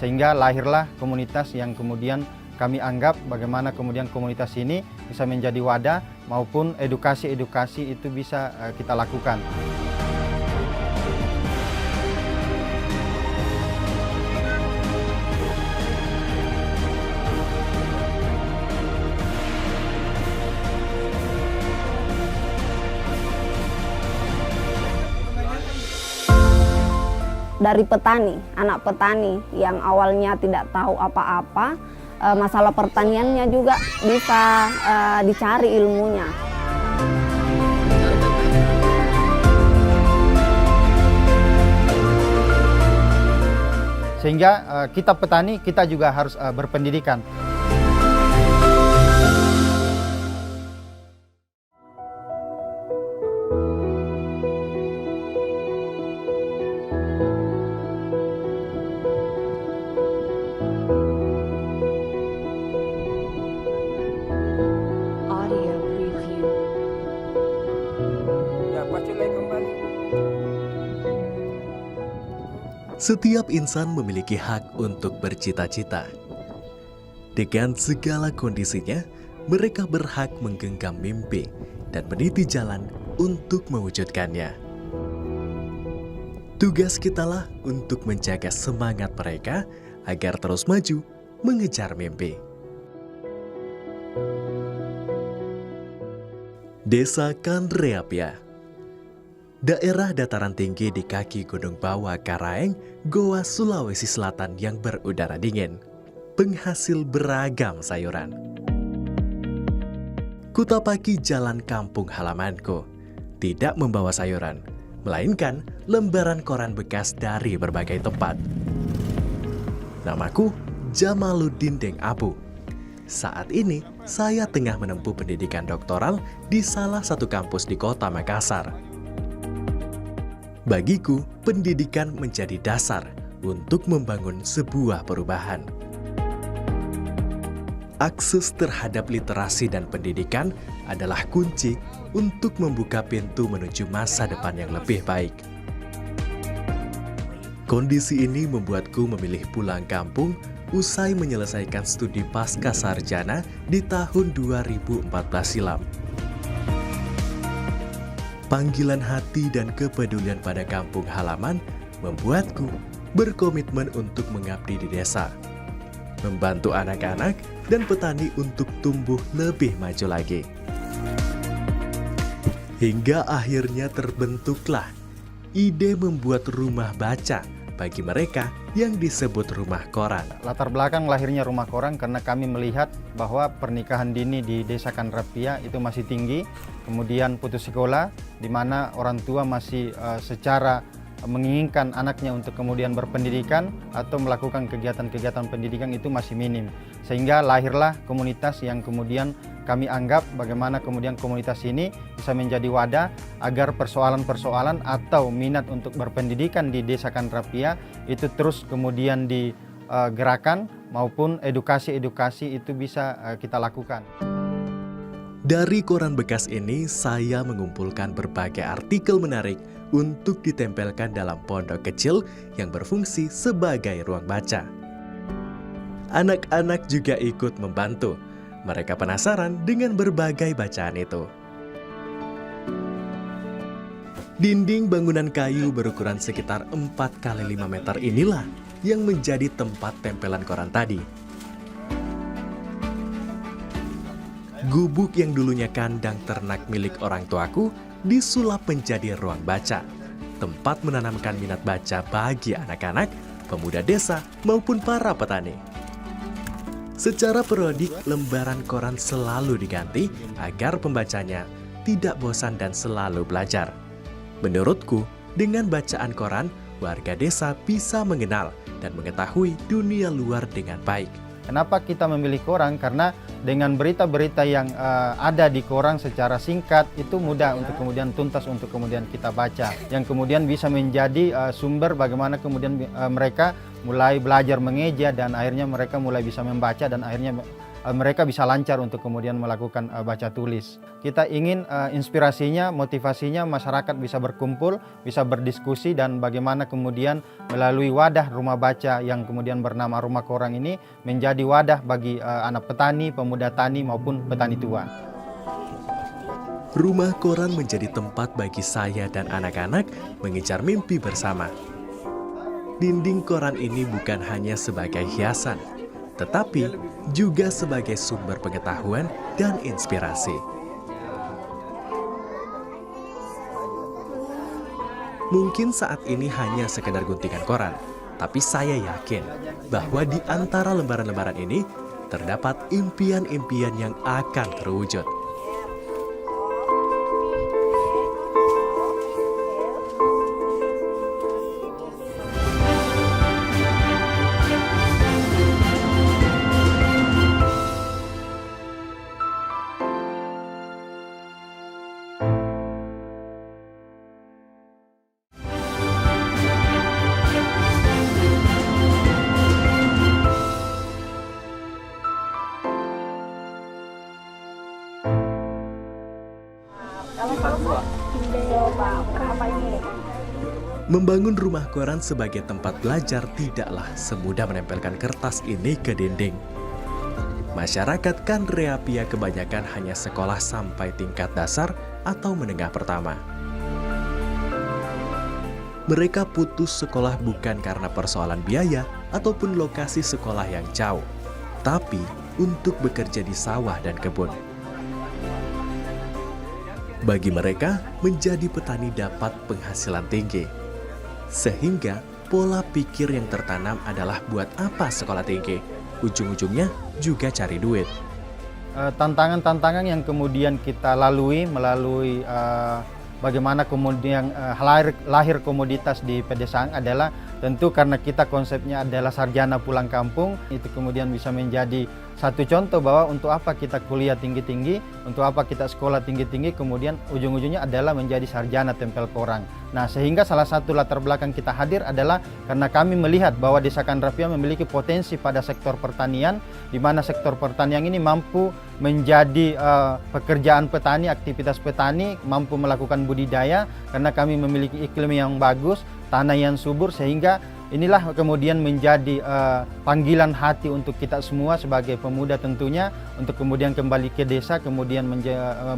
Sehingga lahirlah komunitas yang kemudian kami anggap bagaimana kemudian komunitas ini bisa menjadi wadah maupun edukasi-edukasi itu bisa kita lakukan. Dari petani, anak petani yang awalnya tidak tahu apa-apa, masalah pertaniannya juga bisa dicari ilmunya. Sehingga kita petani, kita juga harus berpendidikan. Setiap insan memiliki hak untuk bercita-cita. Dengan segala kondisinya, mereka berhak menggenggam mimpi dan meniti jalan untuk mewujudkannya. Tugas kitalah untuk menjaga semangat mereka agar terus maju mengejar mimpi. Desa Kandreapia, daerah dataran tinggi di kaki Gunung Bawah Karaeng, Goa, Sulawesi Selatan yang berudara dingin, penghasil beragam sayuran. Kutapaki jalan kampung halamanku, tidak membawa sayuran, melainkan lembaran koran bekas dari berbagai tempat. Namaku Jamaluddin Deng Abu. Saat ini, saya tengah menempuh pendidikan doktoral di salah satu kampus di kota Makassar. Bagiku, pendidikan menjadi dasar untuk membangun sebuah perubahan. Akses terhadap literasi dan pendidikan adalah kunci untuk membuka pintu menuju masa depan yang lebih baik. Kondisi ini membuatku memilih pulang kampung usai menyelesaikan studi pasca sarjana di tahun 2014 silam. Panggilan hati dan kepedulian pada kampung halaman membuatku berkomitmen untuk mengabdi di desa, membantu anak-anak dan petani untuk tumbuh lebih maju lagi. Hingga akhirnya terbentuklah ide membuat rumah baca bagi mereka yang disebut rumah koran. Latar belakang lahirnya rumah koran karena kami melihat bahwa pernikahan dini di Desa Kandreapia itu masih tinggi, kemudian putus sekolah, di mana orang tua masih secara menginginkan anaknya untuk kemudian berpendidikan atau melakukan kegiatan-kegiatan pendidikan itu masih minim. Sehingga lahirlah komunitas yang kemudian kami anggap bagaimana kemudian komunitas ini bisa menjadi wadah agar persoalan-persoalan atau minat untuk berpendidikan di Desa Kandreapia itu terus kemudian digerakkan maupun edukasi-edukasi itu bisa kita lakukan. Dari koran bekas ini, saya mengumpulkan berbagai artikel menarik untuk ditempelkan dalam pondok kecil yang berfungsi sebagai ruang baca. Anak-anak juga ikut membantu. Mereka penasaran dengan berbagai bacaan itu. Dinding bangunan kayu berukuran sekitar 4 x 5 meter inilah yang menjadi tempat tempelan koran tadi. Gubuk yang dulunya kandang ternak milik orang tuaku disulap menjadi ruang baca, tempat menanamkan minat baca bagi anak-anak, pemuda desa maupun para petani. Secara periodik, lembaran koran selalu diganti agar pembacanya tidak bosan dan selalu belajar. Menurutku, dengan bacaan koran, warga desa bisa mengenal dan mengetahui dunia luar dengan baik. Kenapa kita memilih koran? Karena dengan berita-berita yang ada di koran secara singkat itu mudah untuk kemudian tuntas untuk kemudian kita baca, yang kemudian bisa menjadi sumber bagaimana kemudian mereka mulai belajar mengeja dan akhirnya mereka mulai bisa membaca dan akhirnya mereka bisa lancar untuk kemudian melakukan baca tulis. Kita ingin inspirasinya, motivasinya masyarakat bisa berkumpul, bisa berdiskusi, dan bagaimana kemudian melalui wadah rumah baca yang kemudian bernama Rumah Koran ini menjadi wadah bagi anak petani, pemuda tani maupun petani tua. Rumah Koran menjadi tempat bagi saya dan anak-anak mengejar mimpi bersama. Dinding koran ini bukan hanya sebagai hiasan, tetapi juga sebagai sumber pengetahuan dan inspirasi. Mungkin saat ini hanya sekedar guntingan koran, tapi saya yakin bahwa di antara lembaran-lembaran ini terdapat impian-impian yang akan terwujud. Membangun rumah koran sebagai tempat belajar tidaklah semudah menempelkan kertas ini ke dinding. Masyarakat Kandreapia kebanyakan hanya sekolah sampai tingkat dasar atau menengah pertama. Mereka putus sekolah bukan karena persoalan biaya ataupun lokasi sekolah yang jauh, tapi untuk bekerja di sawah dan kebun. Bagi mereka, menjadi petani dapat penghasilan tinggi. Sehingga pola pikir yang tertanam adalah buat apa sekolah tinggi? Ujung-ujungnya juga cari duit. Tantangan-tantangan yang kemudian kita lalui melalui bagaimana kemudian lahir komoditas di pedesaan adalah tentu karena kita konsepnya adalah sarjana pulang kampung. Itu kemudian bisa menjadi satu contoh bahwa untuk apa kita kuliah tinggi-tinggi, untuk apa kita sekolah tinggi-tinggi, kemudian ujung-ujungnya adalah menjadi sarjana tempel koran. Nah, sehingga salah satu latar belakang kita hadir adalah karena kami melihat bahwa Desa Kandreapia memiliki potensi pada sektor pertanian, di mana sektor pertanian ini mampu menjadi pekerjaan petani, aktivitas petani, mampu melakukan budidaya, karena kami memiliki iklim yang bagus, tanah yang subur, sehingga inilah kemudian menjadi panggilan hati untuk kita semua sebagai pemuda tentunya untuk kemudian kembali ke desa, kemudian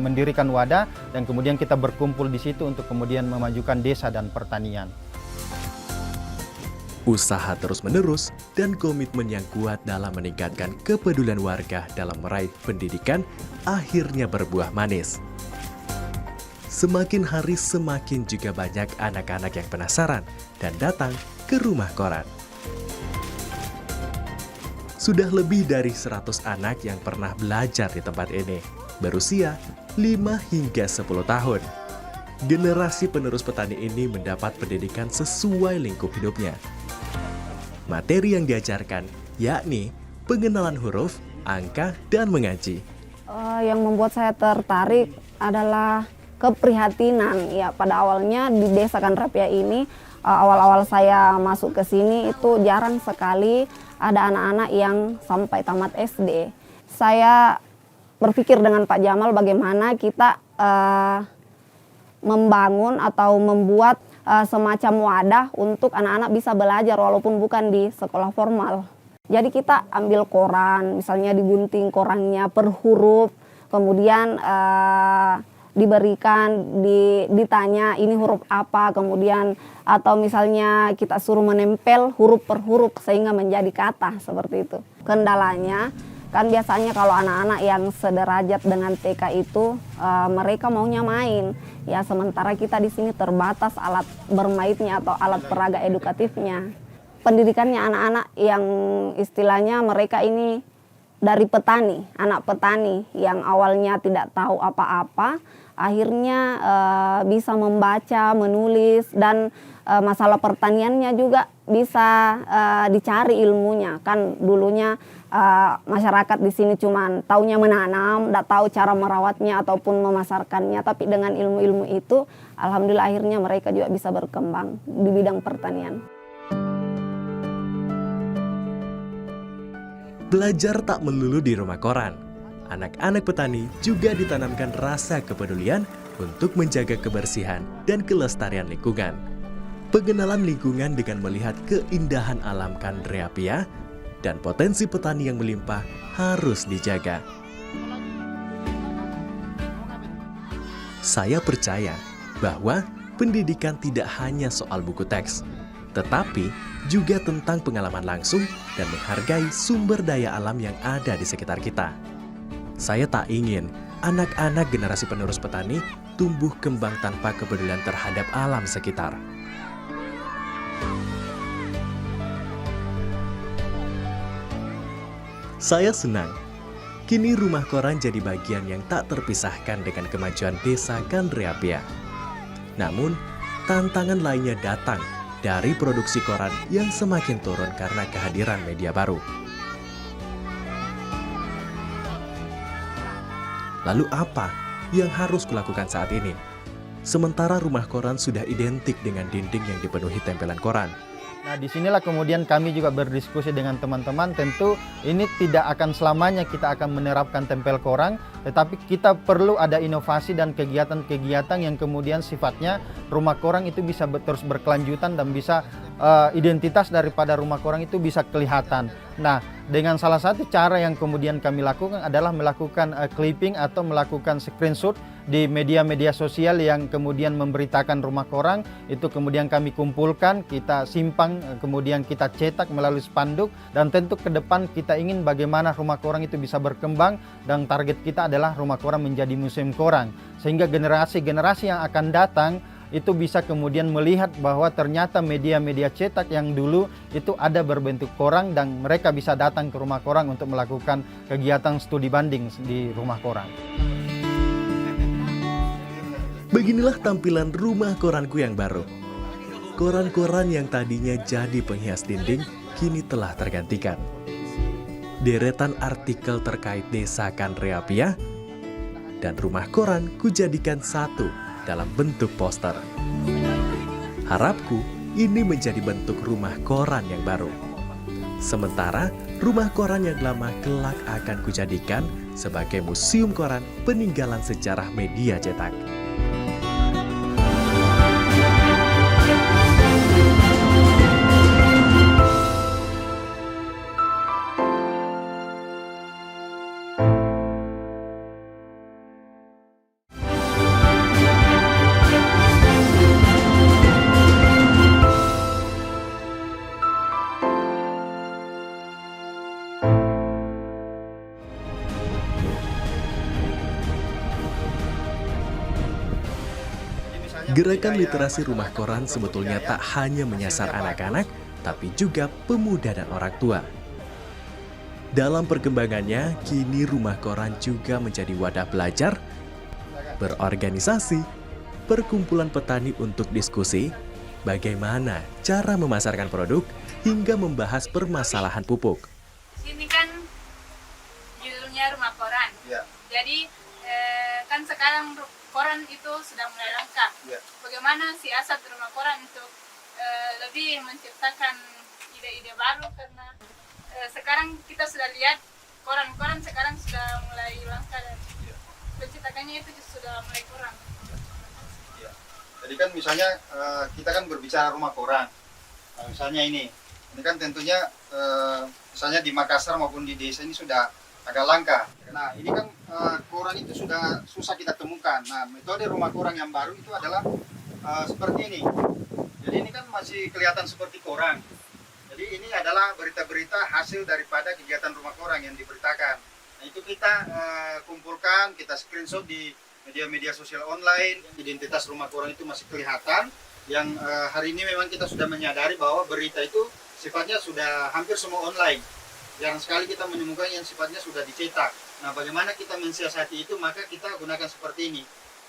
mendirikan wadah, dan kemudian kita berkumpul di situ untuk kemudian memajukan desa dan pertanian. Usaha terus-menerus dan komitmen yang kuat dalam meningkatkan kepedulian warga dalam meraih pendidikan akhirnya berbuah manis. Semakin hari semakin juga banyak anak-anak yang penasaran dan datang ke rumah koran. Sudah lebih dari 100 anak yang pernah belajar di tempat ini, berusia 5 hingga 10 tahun. Generasi penerus petani ini mendapat pendidikan sesuai lingkup hidupnya. Materi yang diajarkan yakni pengenalan huruf, angka, dan mengaji. Yang membuat saya tertarik adalah keprihatinan. Ya, pada awalnya di Desa Kandreapia ini, awal-awal saya masuk ke sini itu jarang sekali ada anak-anak yang sampai tamat SD. Saya berpikir dengan Pak Jamal bagaimana kita membangun atau membuat semacam wadah untuk anak-anak bisa belajar walaupun bukan di sekolah formal. Jadi kita ambil koran, misalnya digunting korannya per huruf, kemudian diberikan, ditanya ini huruf apa, kemudian atau misalnya kita suruh menempel huruf per huruf sehingga menjadi kata, seperti itu. Kendalanya kan biasanya kalau anak-anak yang sederajat dengan TK itu mereka maunya main, ya sementara kita di sini terbatas alat bermainnya atau alat peraga edukatifnya. Pendidikannya anak-anak yang istilahnya mereka ini dari petani, anak petani yang awalnya tidak tahu apa-apa, akhirnya bisa membaca, menulis, dan masalah pertaniannya juga bisa dicari ilmunya. Kan dulunya masyarakat di sini cuma taunya menanam, tidak tahu cara merawatnya ataupun memasarkannya, tapi dengan ilmu-ilmu itu, alhamdulillah akhirnya mereka juga bisa berkembang di bidang pertanian. Belajar tak melulu di rumah koran. Anak-anak petani juga ditanamkan rasa kepedulian untuk menjaga kebersihan dan kelestarian lingkungan. Pengenalan lingkungan dengan melihat keindahan alam Kandreapia dan potensi petani yang melimpah harus dijaga. Saya percaya bahwa pendidikan tidak hanya soal buku teks, tetapi juga tentang pengalaman langsung dan menghargai sumber daya alam yang ada di sekitar kita. Saya tak ingin anak-anak generasi penerus petani tumbuh kembang tanpa kepedulian terhadap alam sekitar. Saya senang, kini rumah koran jadi bagian yang tak terpisahkan dengan kemajuan desa Kandreapia. Namun, tantangan lainnya datang dari produksi koran yang semakin turun karena kehadiran media baru. Lalu apa yang harus kulakukan saat ini? Sementara rumah koran sudah identik dengan dinding yang dipenuhi tempelan koran. Nah, disinilah kemudian kami juga berdiskusi dengan teman-teman. Tentu ini tidak akan selamanya kita akan menerapkan tempel koran, tetapi kita perlu ada inovasi dan kegiatan-kegiatan yang kemudian sifatnya rumah koran itu bisa terus berkelanjutan dan bisa identitas daripada rumah koran itu bisa kelihatan. Nah, dengan salah satu cara yang kemudian kami lakukan adalah melakukan clipping atau melakukan screenshot di media-media sosial yang kemudian memberitakan rumah koran. Itu kemudian kami kumpulkan, kita simpan, kemudian kita cetak melalui spanduk, dan tentu ke depan kita ingin bagaimana rumah koran itu bisa berkembang, dan target kita adalah rumah koran menjadi museum koran, sehingga generasi-generasi yang akan datang itu bisa kemudian melihat bahwa ternyata media-media cetak yang dulu itu ada berbentuk koran, dan mereka bisa datang ke rumah koran untuk melakukan kegiatan studi banding di rumah koran. Beginilah tampilan rumah koranku yang baru. Koran-koran yang tadinya jadi penghias dinding kini telah tergantikan. Deretan artikel terkait desa Kandreapia dan rumah koran kujadikan satu dalam bentuk poster. Harapku ini menjadi bentuk rumah koran yang baru. Sementara rumah koran yang lama kelak akan kujadikan sebagai museum koran peninggalan sejarah media cetak. Gerakan literasi rumah koran sebetulnya tak hanya menyasar anak-anak, tapi juga pemuda dan orang tua. Dalam perkembangannya, kini rumah koran juga menjadi wadah belajar, berorganisasi, perkumpulan petani untuk diskusi, bagaimana cara memasarkan produk, hingga membahas permasalahan pupuk. Ini kan judulnya rumah koran. Ya. Jadi kan sekarang koran itu sudah mulai langka. Ya. Bagaimana siasat rumah koran untuk lebih menciptakan ide-ide baru, karena sekarang kita sudah lihat koran-koran sekarang sudah mulai langka dan penciptakannya itu sudah mulai kurang. Ya. Jadi kan misalnya kita kan berbicara rumah koran. Nah, misalnya ini kan tentunya misalnya di Makassar maupun di desa ini sudah agak langka. Nah, ini kan koran itu sudah susah kita temukan. Nah, metode rumah koran yang baru itu adalah seperti ini. Jadi ini kan masih kelihatan seperti koran. Jadi ini adalah berita-berita hasil daripada kegiatan rumah koran yang diberitakan. Nah, itu kita kumpulkan, kita screenshot di media-media sosial online. Identitas rumah koran itu masih kelihatan. Yang hari ini memang kita sudah menyadari bahwa berita itu sifatnya sudah hampir semua online. Jarang sekali kita menemukan yang sifatnya sudah dicetak. Nah, bagaimana kita mensiasati itu, maka kita gunakan seperti ini.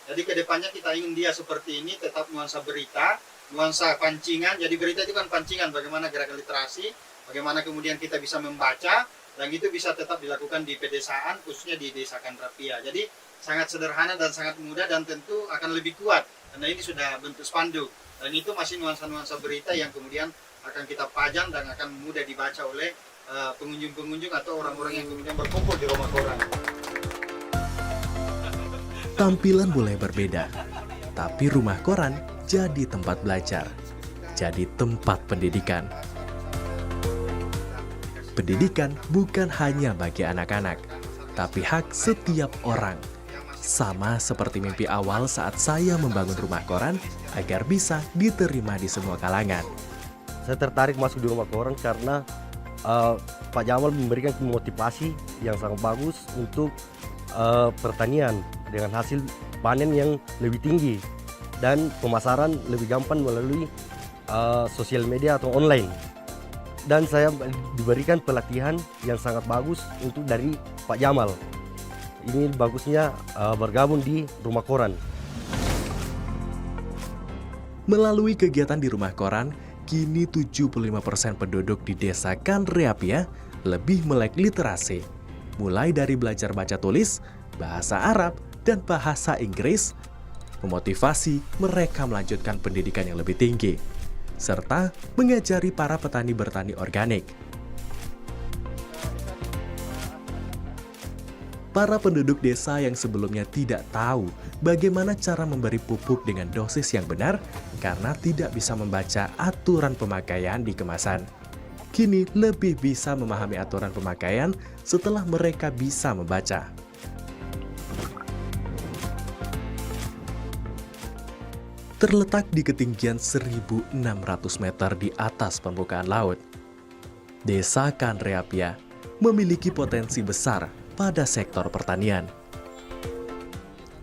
Jadi kedepannya kita ingin dia seperti ini, tetap nuansa berita, nuansa pancingan. Jadi berita itu kan pancingan, bagaimana gerakan literasi, bagaimana kemudian kita bisa membaca, dan itu bisa tetap dilakukan di pedesaan, khususnya di Desa Kandreapia. Jadi sangat sederhana dan sangat mudah, dan tentu akan lebih kuat, karena ini sudah bentuk spanduk. Dan itu masih nuansa-nuansa berita yang kemudian akan kita pajang dan akan mudah dibaca oleh pengunjung-pengunjung atau orang-orang yang kemudian berkumpul di rumah koran. Tampilan boleh berbeda, tapi rumah koran jadi tempat belajar, jadi tempat pendidikan. Pendidikan bukan hanya bagi anak-anak, tapi hak setiap orang. Sama seperti mimpi awal saat saya membangun rumah koran agar bisa diterima di semua kalangan. Saya tertarik masuk di rumah koran karena Pak Jamal memberikan motivasi yang sangat bagus untuk pertanian dengan hasil panen yang lebih tinggi dan pemasaran lebih gampang melalui sosial media atau online. Dan saya diberikan pelatihan yang sangat bagus untuk dari Pak Jamal. Ini bagusnya bergabung di rumah koran. Melalui kegiatan di rumah koran, kini 75% penduduk di desa Kanreapia lebih melek literasi. Mulai dari belajar baca tulis, bahasa Arab, dan bahasa Inggris, memotivasi mereka melanjutkan pendidikan yang lebih tinggi, serta mengajari para petani bertani organik. Para penduduk desa yang sebelumnya tidak tahu bagaimana cara memberi pupuk dengan dosis yang benar karena tidak bisa membaca aturan pemakaian di kemasan, kini lebih bisa memahami aturan pemakaian setelah mereka bisa membaca. Terletak di ketinggian 1.600 meter di atas permukaan laut, Desa Kanreapia memiliki potensi besar pada sektor pertanian.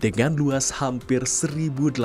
Dengan luas hampir 1.800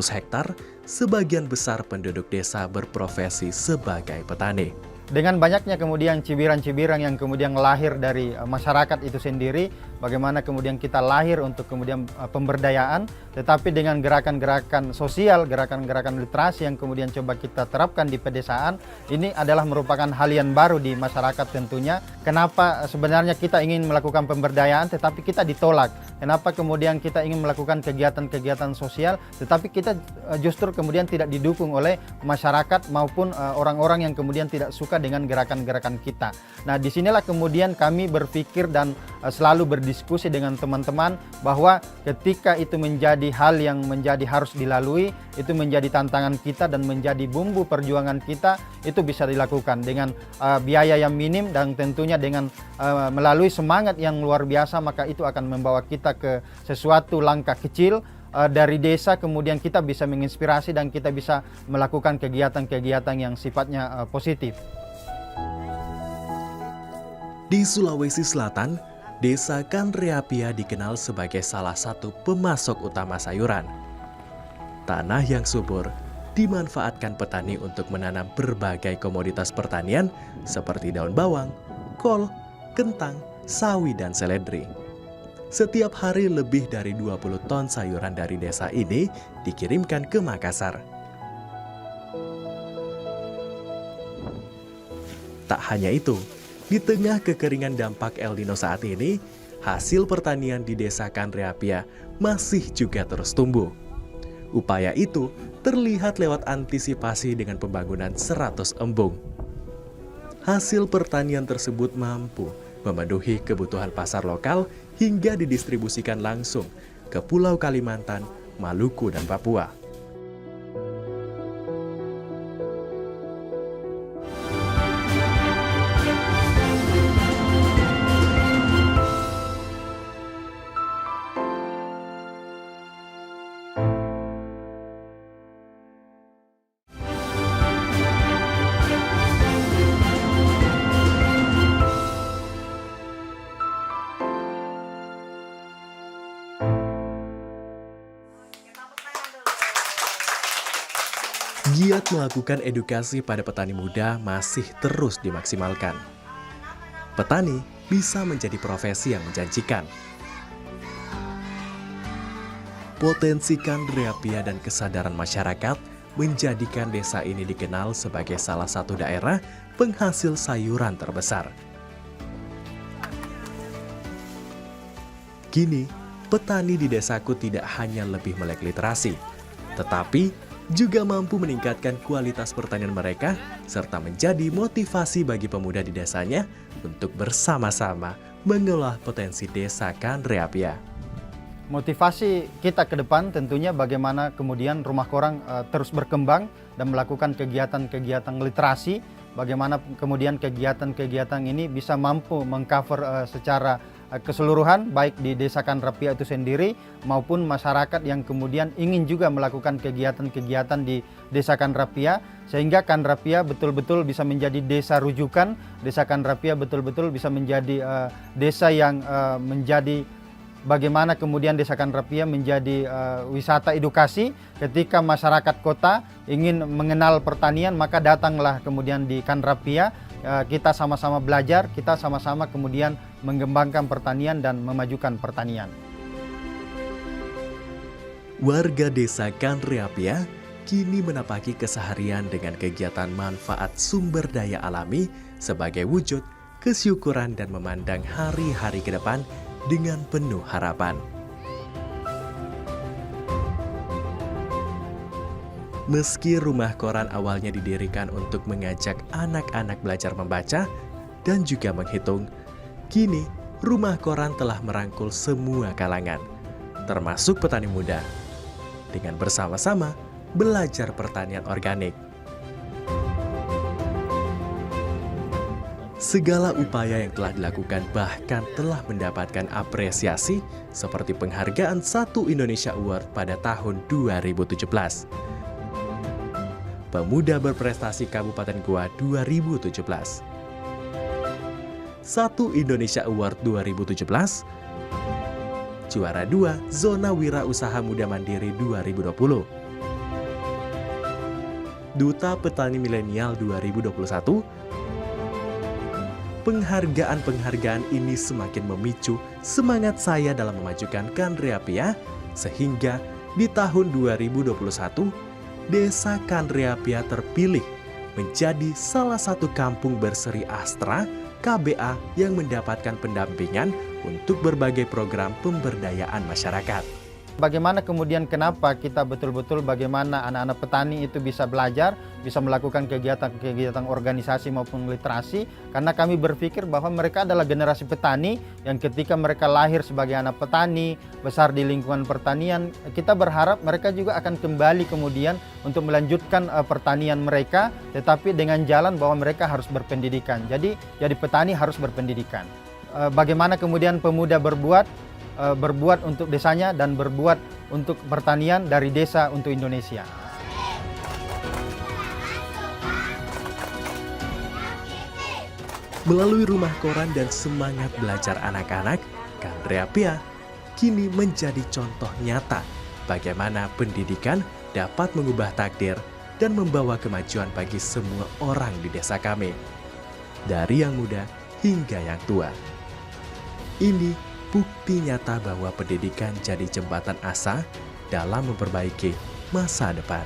hektar, sebagian besar penduduk desa berprofesi sebagai petani. Dengan banyaknya kemudian cibiran-cibiran yang kemudian lahir dari masyarakat itu sendiri, bagaimana kemudian kita lahir untuk kemudian pemberdayaan, tetapi dengan gerakan-gerakan sosial, gerakan-gerakan literasi yang kemudian coba kita terapkan di pedesaan, ini adalah merupakan hal yang baru di masyarakat tentunya. Kenapa sebenarnya kita ingin melakukan pemberdayaan tetapi kita ditolak? Kenapa kemudian kita ingin melakukan kegiatan-kegiatan sosial tetapi kita justru kemudian tidak didukung oleh masyarakat maupun orang-orang yang kemudian tidak suka dengan gerakan-gerakan kita. Nah, disinilah kemudian kami berpikir dan selalu berdiskusi dengan teman-teman bahwa ketika itu menjadi hal yang menjadi harus dilalui, itu menjadi tantangan kita dan menjadi bumbu perjuangan kita, itu bisa dilakukan dengan biaya yang minim dan tentunya dengan melalui semangat yang luar biasa, maka itu akan membawa kita ke sesuatu langkah kecil dari desa, kemudian kita bisa menginspirasi dan kita bisa melakukan kegiatan-kegiatan yang sifatnya positif. Di Sulawesi Selatan, Desa Kanreapia dikenal sebagai salah satu pemasok utama sayuran. Tanah yang subur dimanfaatkan petani untuk menanam berbagai komoditas pertanian seperti daun bawang, kol, kentang, sawi, dan seledri. Setiap hari lebih dari 20 ton sayuran dari desa ini dikirimkan ke Makassar. Tak hanya itu, di tengah kekeringan dampak El Nino saat ini, hasil pertanian di Desa Kanreapia masih juga terus tumbuh. Upaya itu terlihat lewat antisipasi dengan pembangunan 100 embung. Hasil pertanian tersebut mampu memenuhi kebutuhan pasar lokal hingga didistribusikan langsung ke Pulau Kalimantan, Maluku, dan Papua. Giat melakukan edukasi pada petani muda masih terus dimaksimalkan. Petani bisa menjadi profesi yang menjanjikan. Potensi Kanreapia dan kesadaran masyarakat menjadikan desa ini dikenal sebagai salah satu daerah penghasil sayuran terbesar. Kini, petani di desaku tidak hanya lebih melek literasi, tetapi juga mampu meningkatkan kualitas pertanian mereka serta menjadi motivasi bagi pemuda di desanya untuk bersama-sama mengelola potensi desa Kandreapia. Motivasi kita ke depan tentunya bagaimana kemudian Rumah Koran terus berkembang dan melakukan kegiatan-kegiatan literasi, bagaimana kemudian kegiatan-kegiatan ini bisa mampu mengcover secara keseluruhan baik di Desa Kandreapia itu sendiri maupun masyarakat yang kemudian ingin juga melakukan kegiatan-kegiatan di Desa Kandreapia, sehingga Kandreapia betul-betul bisa menjadi desa rujukan, Desa Kandreapia betul-betul bisa menjadi desa yang menjadi bagaimana kemudian Desa Kandreapia menjadi wisata edukasi. Ketika masyarakat kota ingin mengenal pertanian, maka datanglah kemudian di Kandreapia. Kita sama-sama belajar, kita sama-sama kemudian mengembangkan pertanian dan memajukan pertanian. Warga Desa Kandreapia kini menapaki keseharian dengan kegiatan manfaat sumber daya alami sebagai wujud kesyukuran dan memandang hari-hari ke depan dengan penuh harapan. Meski Rumah Koran awalnya didirikan untuk mengajak anak-anak belajar membaca dan juga menghitung, kini Rumah Koran telah merangkul semua kalangan, termasuk petani muda, dengan bersama-sama belajar pertanian organik. Segala upaya yang telah dilakukan bahkan telah mendapatkan apresiasi seperti penghargaan Satu Indonesia Award pada tahun 2017. Pemuda Berprestasi Kabupaten Goa 2017. Satu Indonesia Award 2017. Juara 2 Zona Wira Usaha Muda Mandiri 2020. Duta Petani Milenial 2021. Penghargaan-penghargaan ini semakin memicu semangat saya dalam memajukan Kandreapia, sehingga di tahun 2021, Desa Kandreapia terpilih menjadi salah satu kampung berseri Astra KBA yang mendapatkan pendampingan untuk berbagai program pemberdayaan masyarakat. Bagaimana kemudian kenapa kita betul-betul bagaimana anak-anak petani itu bisa belajar, bisa melakukan kegiatan-kegiatan organisasi maupun literasi, karena kami berpikir bahwa mereka adalah generasi petani yang ketika mereka lahir sebagai anak petani, besar di lingkungan pertanian, kita berharap mereka juga akan kembali kemudian untuk melanjutkan pertanian mereka, tetapi dengan jalan bahwa mereka harus berpendidikan. Jadi petani harus berpendidikan. Bagaimana kemudian pemuda berbuat untuk desanya dan berbuat untuk pertanian dari desa untuk Indonesia. Melalui Rumah Koran dan semangat belajar anak-anak, Kandreapia kini menjadi contoh nyata bagaimana pendidikan dapat mengubah takdir dan membawa kemajuan bagi semua orang di desa kami, dari yang muda hingga yang tua. Ini bukti nyata bahwa pendidikan jadi jembatan asa dalam memperbaiki masa depan.